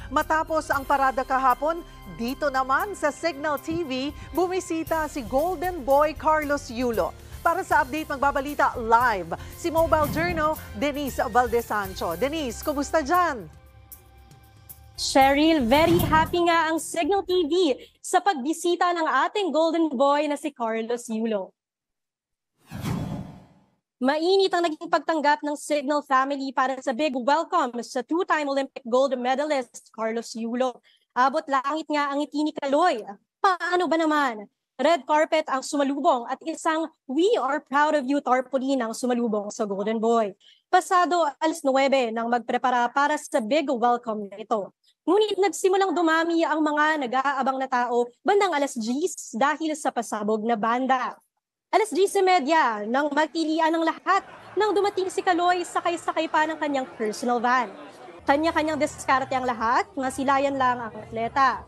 Matapos ang parada kahapon, dito naman sa Signal TV, bumisita si Golden Boy Carlos Yulo. Para sa update, magbabalita live si Mobile Journal Denise Valdesancho. Denise, kumusta dyan? Cheryl, very happy nga ang Signal TV sa pagbisita ng ating Golden Boy na si Carlos Yulo. Mainit ang naging pagtanggap ng Signal family para sa big welcome sa two-time Olympic gold medalist Carlos Yulo. Abot langit nga ang ngiti ni Kaloy. Paano ba naman? Red carpet ang sumalubong at isang "We are proud of you" tarpaulin ang sumalubong sa Golden Boy. Pasado 9:00 nang magprepara para sa big welcome na ito. Ngunit nagsimulang dumami ang mga nag-aabang na tao bandang 10:00 dahil sa pasabog na banda. 10:30 nang magtilian ng lahat nang dumating si Kaloy sakay-sakay pa ng kanyang personal van. Kanya-kanyang diskarte ang lahat, ngasilayan lang ang atleta.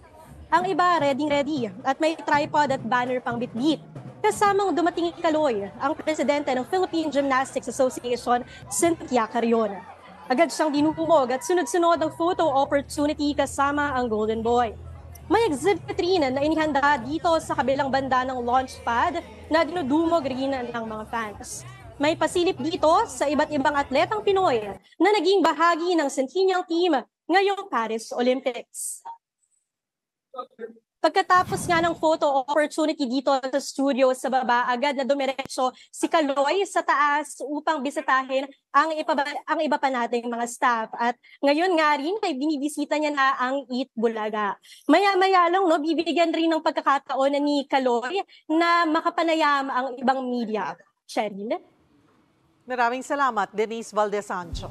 Ang iba ready at may tripod at banner pang bitbit. Kasamang dumating Kaloy, ang presidente ng Philippine Gymnastics Association, Cynthia Carrion. Agad siyang dinumog at sunod-sunod ang photo opportunity kasama ang Golden Boy. May exhibit rin na inihanda dito sa kabilang banda ng launch pad na dinudumog rin ng mga fans. May pasilip dito sa iba't ibang atletang Pinoy na naging bahagi ng Centennial Team ngayong Paris Olympics. Pagkatapos nga ng photo opportunity dito sa studio sa baba, agad na dumiretso si Kaloy sa taas upang bisitahin ang iba pa nating mga staff. At ngayon nga rin ay binibisita niya na ang Eat Bulaga. Maya-maya lang, bibigyan rin ng pagkakataon ni Kaloy na makapanayam ang ibang media. Cheryl? Maraming salamat, Denise Valdesancho.